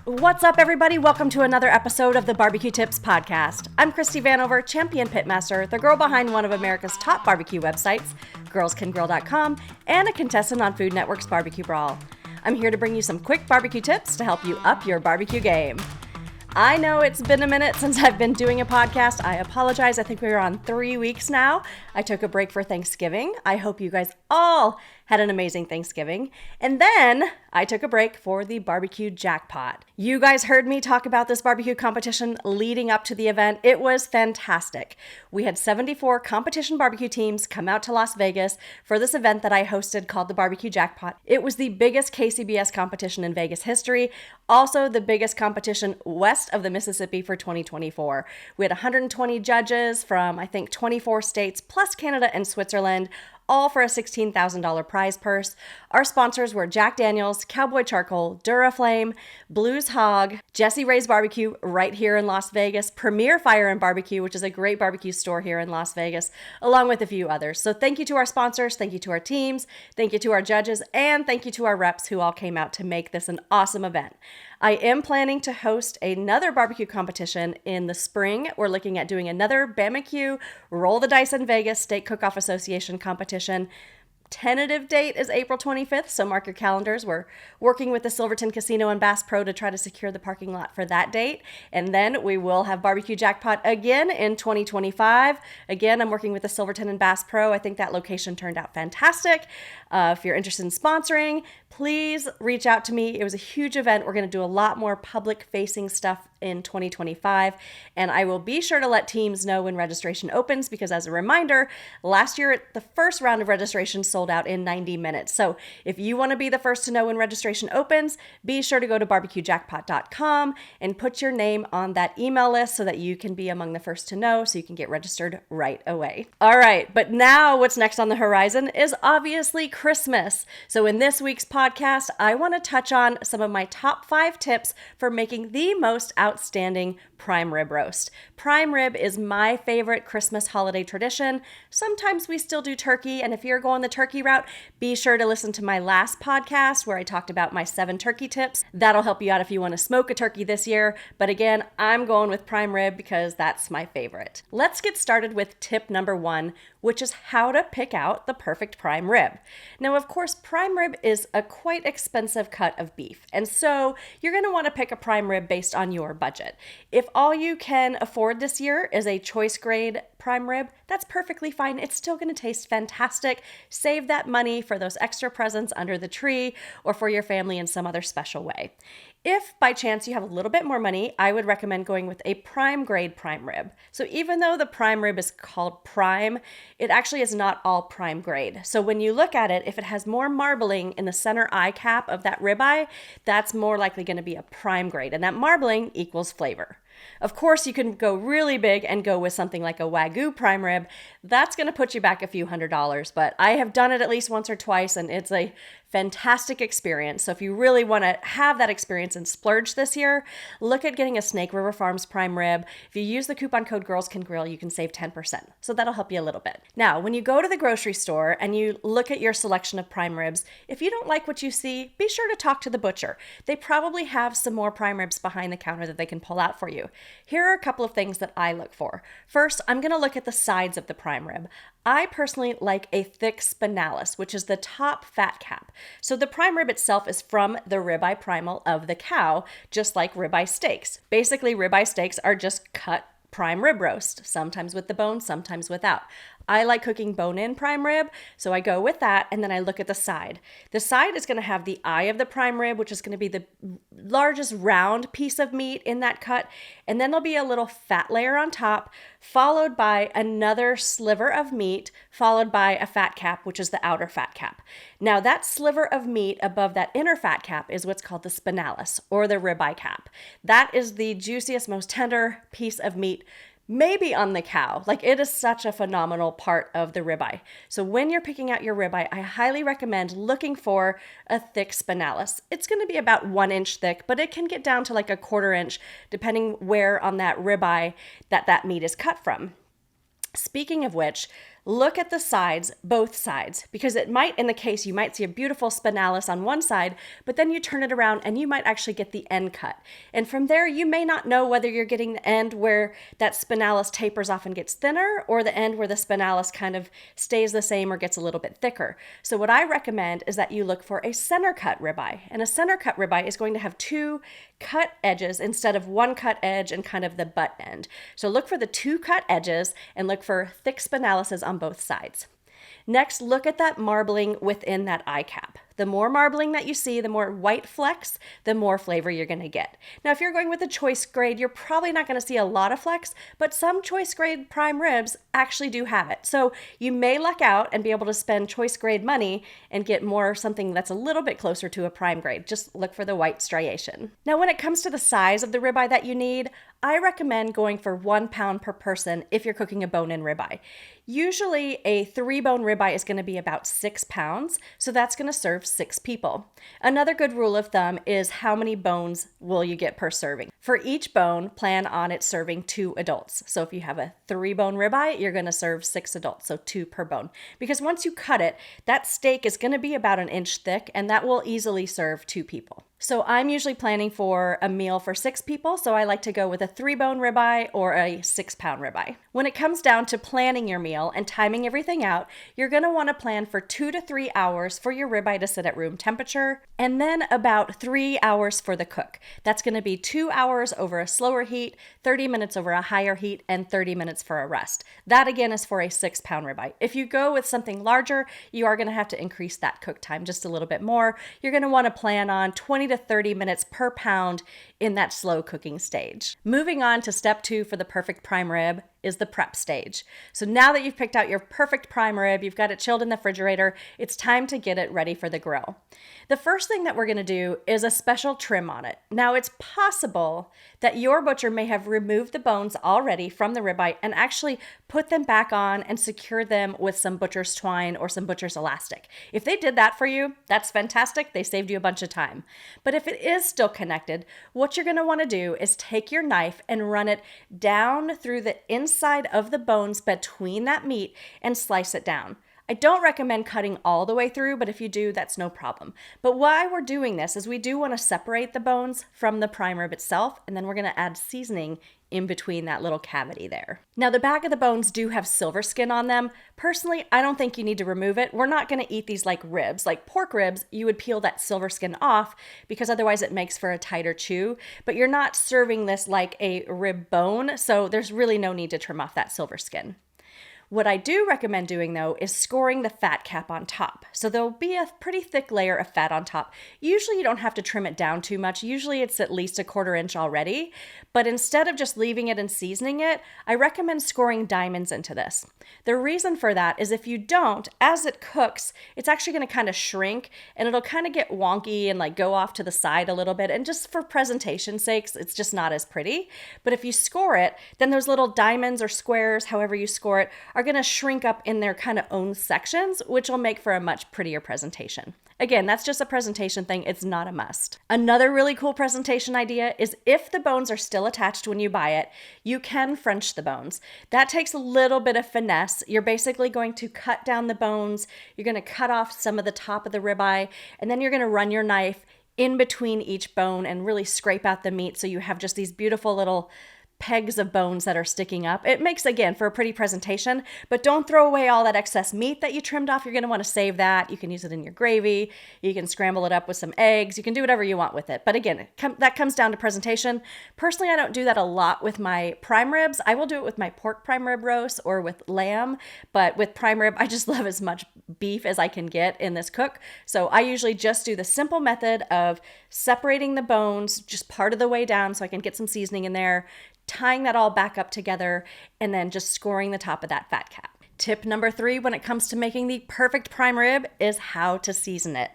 What's up, everybody? Welcome to another episode of the Barbecue Tips Podcast. I'm Christie Vanover, champion pitmaster, the girl behind one of America's top barbecue websites, GirlsCanGrill.com, and a contestant on Food Network's Barbecue Brawl. I'm here to bring you some quick barbecue tips to help you up your barbecue game. I know it's been a minute since I've been doing a podcast. I apologize. I think we were on 3 weeks now. I took a break for Thanksgiving. I hope you guys all had an amazing Thanksgiving. And then I took a break for the barbecue jackpot. You guys heard me talk about this barbecue competition leading up to the event. It was fantastic. We had 74 competition barbecue teams come out to Las Vegas for this event that I hosted called the Barbecue Jackpot. It was the biggest KCBS competition in Vegas history, also the biggest competition west of the Mississippi for 2024. We had 120 judges from, I think, 24 states, plus Canada and Switzerland, all for a $16,000 prize purse. Our sponsors were Jack Daniel's, Cowboy Charcoal, Duraflame, Blues Hog, Jesse Ray's Barbecue right here in Las Vegas, Premier Fire and Barbecue, which is a great barbecue store here in Las Vegas, along with a few others. So thank you to our sponsors, thank you to our teams, thank you to our judges, and thank you to our reps who all came out to make this an awesome event. I am planning to host another barbecue competition in the spring. We're looking at doing another BBQ Roll the Dice in Vegas Steak Cook-Off Association competition. Tentative date is April 25th, so mark your calendars. We're working with the Silverton Casino and Bass Pro to try to secure the parking lot for that date. And then we will have Barbecue Jackpot again in 2025. Again, I'm working with the Silverton and Bass Pro. I think that location turned out fantastic. If you're interested in sponsoring, please reach out to me. It was a huge event. We're going to do a lot more public-facing stuff in 2025, and I will be sure to let teams know when registration opens because, as a reminder, last year the first round of registration sold out in 90 minutes. So if you want to be the first to know when registration opens, be sure to go to barbecuejackpot.com and put your name on that email list so that you can be among the first to know so you can get registered right away. All right, but now what's next on the horizon is obviously Christmas. So in this week's podcast, I want to touch on some of my top 5 tips for making the most outstanding prime rib roast. Prime rib is my favorite Christmas holiday tradition. Sometimes we still do turkey, and if you're going the turkey route, be sure to listen to my last podcast where I talked about my 7 turkey tips. That'll help you out if you want to smoke a turkey this year. But again, I'm going with prime rib because that's my favorite. Let's get started with tip number 1, which is how to pick out the perfect prime rib. Now, of course, prime rib is a quite expensive cut of beef, and so you're going to want to pick a prime rib based on your budget. If all you can afford this year is a choice grade prime rib, that's perfectly fine. It's still going to taste fantastic. Save that money for those extra presents under the tree or for your family in some other special way. If by chance you have a little bit more money, I would recommend going with a prime grade prime rib. So even though the prime rib is called prime, it actually is not all prime grade. So when you look at it, if it has more marbling in the center eye cap of that ribeye, that's more likely going to be a prime grade, and that marbling equals flavor. Of course, you can go really big and go with something like a Wagyu prime rib. That's going to put you back a few $100s, but I have done it at least once or twice, and it's a fantastic experience. So if you really want to have that experience and splurge this year, look at getting a Snake River Farms prime rib. If you use the coupon code GirlsCanGrill, you can save 10%. So that'll help you a little bit. Now, when you go to the grocery store and you look at your selection of prime ribs, if you don't like what you see, be sure to talk to the butcher. They probably have some more prime ribs behind the counter that they can pull out for you. Here are a couple of things that I look for. First, I'm going to look at the sides of the prime rib. I personally like a thick spinalis, which is the top fat cap. So the prime rib itself is from the ribeye primal of the cow, just like ribeye steaks. Basically, ribeye steaks are just cut prime rib roast, sometimes with the bone, sometimes without. I like cooking bone-in prime rib, so I go with that, and then I look at the side. The side is going to have the eye of the prime rib, which is going to be the largest round piece of meat in that cut, and then there'll be a little fat layer on top, followed by another sliver of meat, followed by a fat cap, which is the outer fat cap. Now, that sliver of meat above that inner fat cap is what's called the spinalis, or the ribeye cap. That is the juiciest, most tender piece of meat maybe on the cow. Like, it is such a phenomenal part of the ribeye. So when you're picking out your ribeye, I highly recommend looking for a thick spinalis. It's going to be about 1 inch thick, but it can get down to like a 1/4 inch depending where on that ribeye that meat is cut from. Speaking of which, look at the sides, both sides, because it might, in the case, you might see a beautiful spinalis on one side, but then you turn it around and you might actually get the end cut. And from there, you may not know whether you're getting the end where that spinalis tapers off and gets thinner, or the end where the spinalis kind of stays the same or gets a little bit thicker. So what I recommend is that you look for a center cut ribeye. And a center cut ribeye is going to have two cut edges instead of one cut edge and kind of the butt end. So look for the two cut edges and look for thick spinalises on both sides. Next, look at that marbling within that eye cap. The more marbling that you see, the more white flecks, the more flavor you're going to get. Now, if you're going with a choice grade, you're probably not going to see a lot of flecks, but some choice grade prime ribs actually do have it. So you may luck out and be able to spend choice grade money and get more something that's a little bit closer to a prime grade. Just look for the white striation. Now, when it comes to the size of the ribeye that you need, I recommend going for 1 pound per person if you're cooking a bone-in ribeye. Usually a 3-bone ribeye is going to be about 6 pounds, so that's going to serve 6 people. Another good rule of thumb is how many bones will you get per serving. For each bone, plan on it serving 2 adults. So if you have a 3-bone ribeye, you're going to serve 6 adults, so 2 per bone. Because once you cut it, that steak is going to be about 1 inch thick, and that will easily serve 2 people. So I'm usually planning for a meal for 6 people, so I like to go with a 3-bone ribeye or a 6-pound ribeye. When it comes down to planning your meal and timing everything out, you're going to want to plan for 2 to 3 hours for your ribeye to sit at room temperature, and then about 3 hours for the cook. That's going to be 2 hours over a slower heat, 30 minutes over a higher heat, and 30 minutes for a rest. That again is for a 6-pound ribeye. If you go with something larger, you are going to have to increase that cook time just a little bit more. You're going to want to plan on 20 to 30 minutes per pound in that slow cooking stage. Moving on to step 2 for the perfect prime rib is the prep stage. So now that you've picked out your perfect prime rib, you've got it chilled in the refrigerator, it's time to get it ready for the grill. The first thing that we're going to do is a special trim on it. Now, it's possible that your butcher may have removed the bones already from the ribeye and actually put them back on and secured them with some butcher's twine or some butcher's elastic. If they did that for you, that's fantastic. They saved you a bunch of time. But if it is still connected, what you're going to want to do is take your knife and run it down through the inside of the bones between that meat and slice it down. I don't recommend cutting all the way through, but if you do, that's no problem. But why we're doing this is we do want to separate the bones from the prime rib itself, and then we're going to add seasoning in between that little cavity there. Now, the back of the bones do have silver skin on them. Personally, I don't think you need to remove it. We're not going to eat these like ribs. Like pork ribs, you would peel that silver skin off because otherwise it makes for a tighter chew. But you're not serving this like a rib bone, so there's really no need to trim off that silver skin. What I do recommend doing, though, is scoring the fat cap on top. So there'll be a pretty thick layer of fat on top. Usually you don't have to trim it down too much. Usually it's at least 1/4 inch already. But instead of just leaving it and seasoning it, I recommend scoring diamonds into this. The reason for that is if you don't, as it cooks, it's actually going to kind of shrink and it'll kind of get wonky and like go off to the side a little bit. And just for presentation sakes, it's just not as pretty. But if you score it, then those little diamonds or squares, however you score it, are going to shrink up in their kind of own sections, which will make for a much prettier presentation. Again, that's just a presentation thing. It's not a must. Another really cool presentation idea is if the bones are still attached when you buy it, you can French the bones. That takes a little bit of finesse. You're basically going to cut down the bones. You're going to cut off some of the top of the ribeye, and then you're going to run your knife in between each bone and really scrape out the meat so you have just these beautiful little pegs of bones that are sticking up. It makes, again, for a pretty presentation, but don't throw away all that excess meat that you trimmed off. You're going to want to save that. You can use it in your gravy. You can scramble it up with some eggs. You can do whatever you want with it. But again, that comes down to presentation. Personally, I don't do that a lot with my prime ribs. I will do it with my pork prime rib roast or with lamb, but with prime rib, I just love as much beef as I can get in this cook. So I usually just do the simple method of separating the bones just part of the way down so I can get some seasoning in there, tying that all back up together, and then just scoring the top of that fat cap. Tip number 3 when it comes to making the perfect prime rib is how to season it.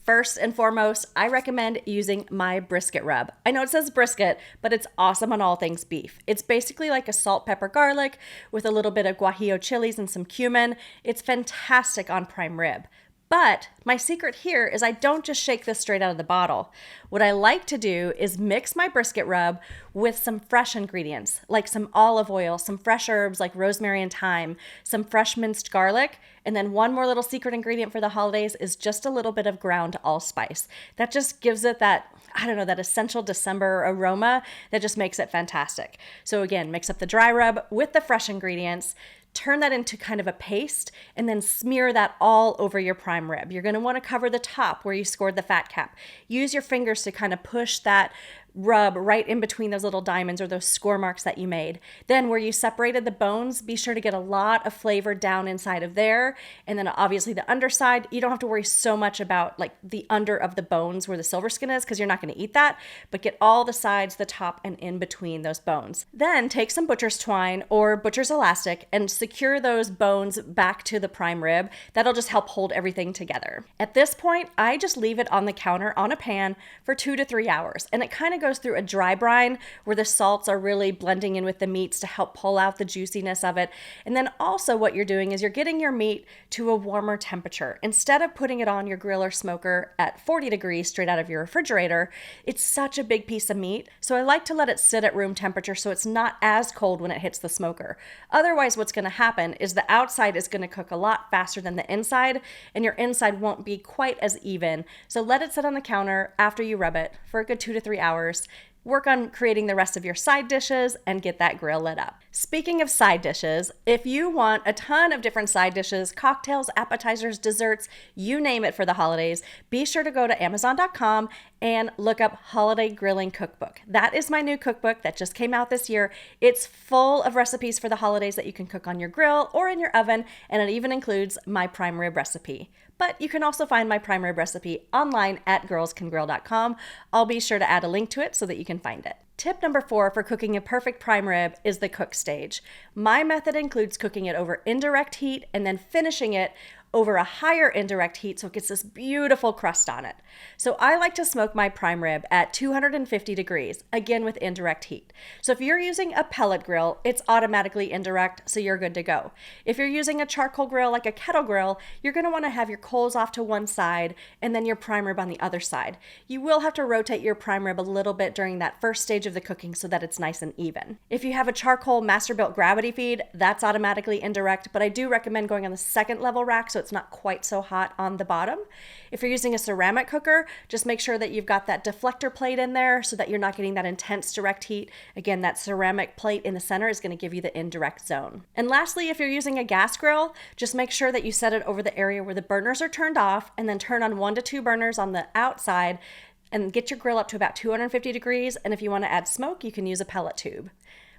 First and foremost, I recommend using my brisket rub. I know it says brisket, but it's awesome on all things beef. It's basically like a salt, pepper, garlic with a little bit of guajillo chilies and some cumin. It's fantastic on prime rib. But my secret here is I don't just shake this straight out of the bottle. What I like to do is mix my brisket rub with some fresh ingredients, like some olive oil, some fresh herbs like rosemary and thyme, some fresh minced garlic, and then one more little secret ingredient for the holidays is just a little bit of ground allspice. That just gives it that, that essential December aroma that just makes it fantastic. So again, mix up the dry rub with the fresh ingredients, turn that into kind of a paste, and then smear that all over your prime rib. You're going to want to cover the top where you scored the fat cap. Use your fingers to kind of push that rub right in between those little diamonds or those score marks that you made. Then where you separated the bones, be sure to get a lot of flavor down inside of there. And then obviously the underside, you don't have to worry so much about like the under of the bones where the silver skin is because you're not going to eat that, but get all the sides, the top, and in between those bones. Then take some butcher's twine or butcher's elastic and secure those bones back to the prime rib. That'll just help hold everything together. At this point, I just leave it on the counter on a pan for 2 to 3 hours. And it kind of goes through a dry brine where the salts are really blending in with the meats to help pull out the juiciness of it. And then also what you're doing is you're getting your meat to a warmer temperature. Instead of putting it on your grill or smoker at 40 degrees straight out of your refrigerator, it's such a big piece of meat. So I like to let it sit at room temperature so it's not as cold when it hits the smoker. Otherwise, what's going to happen is the outside is going to cook a lot faster than the inside, and your inside won't be quite as even. So let it sit on the counter after you rub it for a good 2 to 3 hours. Work on creating the rest of your side dishes and get that grill lit up. Speaking of side dishes, if you want a ton of different side dishes, cocktails, appetizers, desserts, you name it for the holidays, be sure to go to Amazon.com and look up Holiday Grilling Cookbook. That is my new cookbook that just came out this year. It's full of recipes for the holidays that you can cook on your grill or in your oven, and it even includes my prime rib recipe. But you can also find my prime rib recipe online at GirlsCanGrill.com. I'll be sure to add a link to it so that you can find it. Tip number 4 for cooking a perfect prime rib is the cook stage. My method includes cooking it over indirect heat and then finishing it over a higher indirect heat so it gets this beautiful crust on it. So I like to smoke my prime rib at 250 degrees, again with indirect heat. So if you're using a pellet grill, it's automatically indirect, so you're good to go. If you're using a charcoal grill like a kettle grill, you're going to want to have your coals off to one side and then your prime rib on the other side. You will have to rotate your prime rib a little bit during that first stage of the cooking so that it's nice and even. If you have a charcoal Masterbuilt gravity feed, that's automatically indirect, but I do recommend going on the second level rack so it's not quite so hot on the bottom. If you're using a ceramic cooker, just make sure that you've got that deflector plate in there so that you're not getting that intense direct heat. Again, that ceramic plate in the center is going to give you the indirect zone. And lastly, if you're using a gas grill, just make sure that you set it over the area where the burners are turned off and then turn on 1 to 2 burners on the outside and get your grill up to about 250 degrees. And if you want to add smoke, you can use a pellet tube.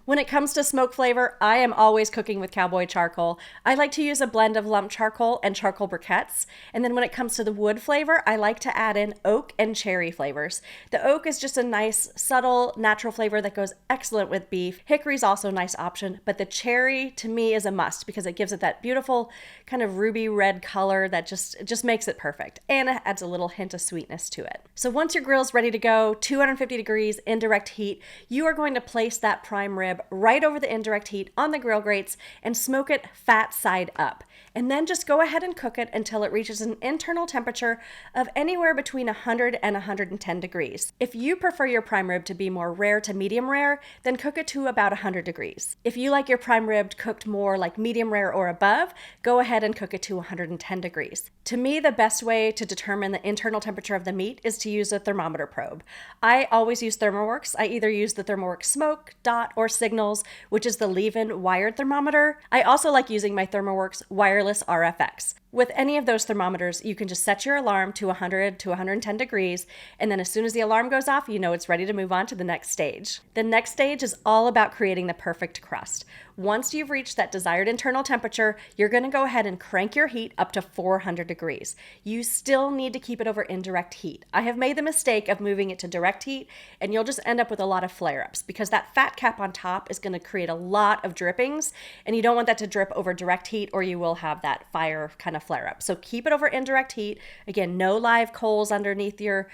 When it comes to smoke flavor, I am always cooking with cowboy charcoal. I like to use a blend of lump charcoal and charcoal briquettes. And then when it comes to the wood flavor, I like to add in oak and cherry flavors. The oak is just a nice, subtle, natural flavor that goes excellent with beef. Hickory's also a nice option, but the cherry to me is a must because it gives it that beautiful kind of ruby red color that just makes it perfect. And it adds a little hint of sweetness to it. So once your grill's ready to go, 250 degrees, indirect heat, you are going to place that prime rib right over the indirect heat on the grill grates and smoke it fat side up. And then just go ahead and cook it until it reaches an internal temperature of anywhere between 100 and 110 degrees. If you prefer your prime rib to be more rare to medium rare, then cook it to about 100 degrees. If you like your prime rib cooked more like medium rare or above, go ahead and cook it to 110 degrees. To me, the best way to determine the internal temperature of the meat is to use a thermometer probe. I always use ThermoWorks. I either use the ThermoWorks Smoke, Dot, or Signals, which is the leave-in wired thermometer. I also like using my ThermoWorks wireless RFX. With any of those thermometers, you can just set your alarm to 100 to 110 degrees, and then as soon as the alarm goes off, you know it's ready to move on to the next stage. The next stage is all about creating the perfect crust. Once you've reached that desired internal temperature, you're going to go ahead and crank your heat up to 400 degrees. You still need to keep it over indirect heat. I have made the mistake of moving it to direct heat, and you'll just end up with a lot of flare-ups because that fat cap on top is going to create a lot of drippings, and you don't want that to drip over direct heat or you will have that fire kind of flare up. So keep it over indirect heat. Again, no live coals underneath your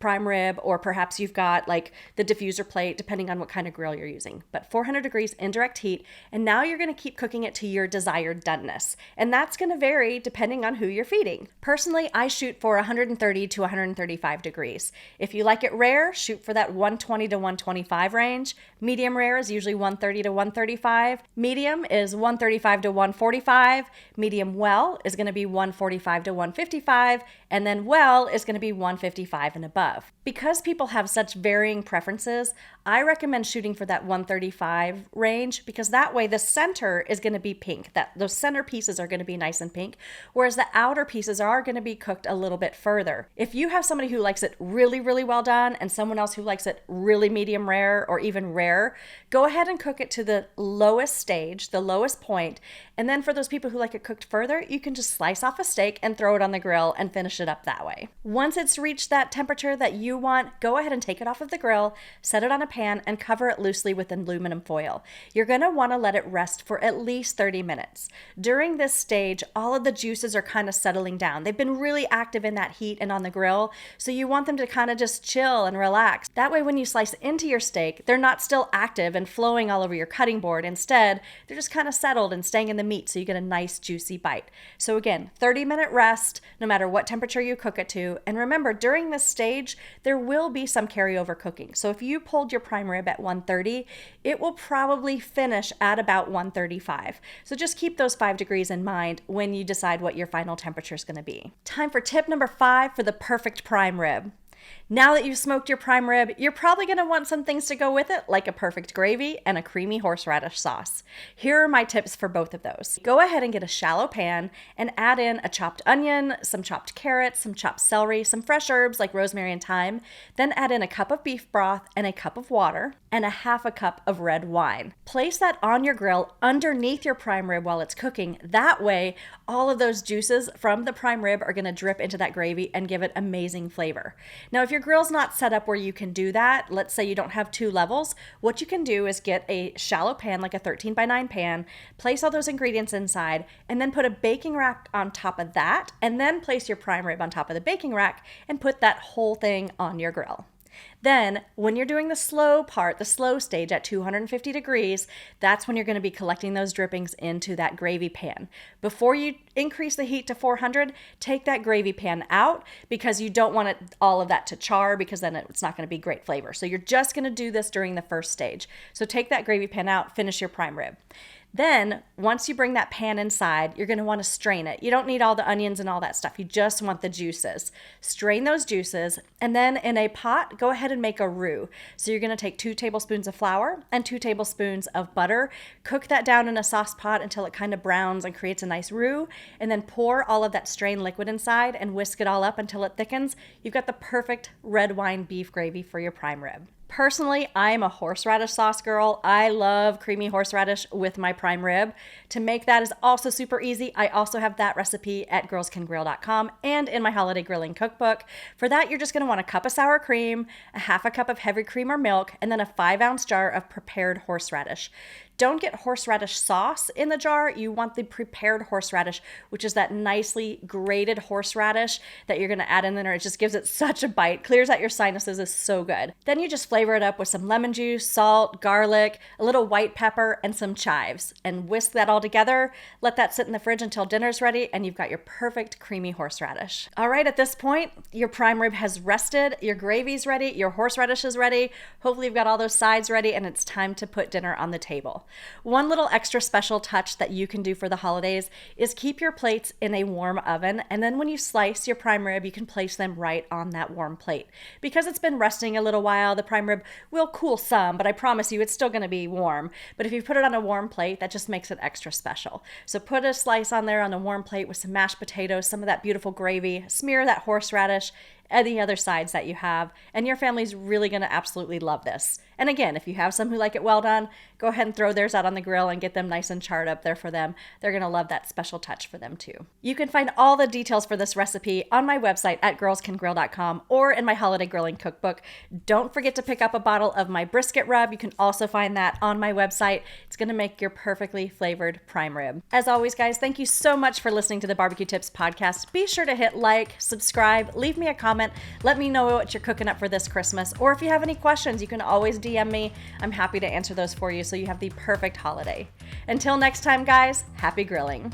prime rib, or perhaps you've got like the diffuser plate, depending on what kind of grill you're using. But 400 degrees indirect heat, and now you're going to keep cooking it to your desired doneness. And that's going to vary depending on who you're feeding. Personally, I shoot for 130 to 135 degrees. If you like it rare, shoot for that 120 to 125 range. Medium rare is usually 130 to 135. Medium is 135 to 145. Medium well is going to be 145 to 155. And then well is going to be 155 and above. Because people have such varying preferences, I recommend shooting for that 135 range, because that way the center is going to be pink. Those center pieces are going to be nice and pink, whereas the outer pieces are going to be cooked a little bit further. If you have somebody who likes it really, really well done and someone else who likes it really medium rare or even rare, go ahead and cook it to the lowest stage, the lowest point. And then for those people who like it cooked further, you can just slice off a steak and throw it on the grill and finish it up that way. Once it's reached that temperature that you want, go ahead and take it off of the grill, set it on a pan, and cover it loosely with aluminum foil. You're going to want to let it rest for at least 30 minutes. During this stage, all of the juices are kind of settling down. They've been really active in that heat and on the grill, so you want them to kind of just chill and relax. That way when you slice into your steak, they're not still active and flowing all over your cutting board. Instead, they're just kind of settled and staying in the meat, so you get a nice juicy bite. So again, 30-minute rest, no matter what temperature you cook it to. And remember, during this stage, there will be some carryover cooking. So if you pulled your prime rib at 130, it will probably finish at about 135. So just keep those 5 degrees in mind when you decide what your final temperature is going to be. Time for tip number 5 for the perfect prime rib. Now that you've smoked your prime rib, you're probably going to want some things to go with it, like a perfect gravy and a creamy horseradish sauce. Here are my tips for both of those. Go ahead and get a shallow pan and add in a chopped onion, some chopped carrots, some chopped celery, some fresh herbs like rosemary and thyme. Then add in a cup of beef broth and a cup of water and a half a cup of red wine. Place that on your grill underneath your prime rib while it's cooking. That way, all of those juices from the prime rib are going to drip into that gravy and give it amazing flavor. Now, if your grill's not set up where you can do that, let's say you don't have 2 levels, what you can do is get a shallow pan, like a 13x9 pan, place all those ingredients inside, and then put a baking rack on top of that, and then place your prime rib on top of the baking rack and put that whole thing on your grill. Then, when you're doing the slow part, the slow stage at 250 degrees, that's when you're going to be collecting those drippings into that gravy pan. Before you increase the heat to 400, take that gravy pan out, because you don't want all of that to char, because then it's not going to be great flavor. So you're just going to do this during the first stage. So take that gravy pan out, finish your prime rib. Then, once you bring that pan inside, you're going to want to strain it. You don't need all the onions and all that stuff. You just want the juices. Strain those juices, and then in a pot, go ahead and make a roux. So you're going to take 2 tablespoons of flour and 2 tablespoons of butter. Cook that down in a sauce pot until it kind of browns and creates a nice roux, and then pour all of that strained liquid inside and whisk it all up until it thickens. You've got the perfect red wine beef gravy for your prime rib. Personally, I'm a horseradish sauce girl. I love creamy horseradish with my prime rib. To make that is also super easy. I also have that recipe at GirlsCanGrill.com and in my Holiday Grilling Cookbook. For that, you're just going to want a cup of sour cream, a half a cup of heavy cream or milk, and then a 5-ounce jar of prepared horseradish. Don't get horseradish sauce in the jar. You want the prepared horseradish, which is that nicely grated horseradish that you're going to add in there. It just gives it such a bite, clears out your sinuses, is so good. Then you just flavor it up with some lemon juice, salt, garlic, a little white pepper, and some chives, and whisk that all together. Let that sit in the fridge until dinner's ready, and you've got your perfect creamy horseradish. All right, at this point, your prime rib has rested, your gravy's ready, your horseradish is ready. Hopefully you've got all those sides ready, and it's time to put dinner on the table. One little extra special touch that you can do for the holidays is keep your plates in a warm oven, and then when you slice your prime rib, you can place them right on that warm plate. Because it's been resting a little while, the prime rib will cool some, but I promise you it's still going to be warm. But if you put it on a warm plate, that just makes it extra special. So put a slice on there on a warm plate with some mashed potatoes, some of that beautiful gravy, smear that horseradish, any other sides that you have, and your family's really going to absolutely love this. And again, if you have some who like it well done, go ahead and throw theirs out on the grill and get them nice and charred up there for them. They're going to love that special touch for them too. You can find all the details for this recipe on my website at GirlsCanGrill.com or in my Holiday Grilling Cookbook. Don't forget to pick up a bottle of my brisket rub. You can also find that on my website. It's going to make your perfectly flavored prime rib. As always, guys, thank you so much for listening to the Barbecue Tips podcast. Be sure to hit like, subscribe, leave me a comment comment. Let me know what you're cooking up for this Christmas. Or if you have any questions, you can always DM me. I'm happy to answer those for you so you have the perfect holiday. Until next time, guys, happy grilling.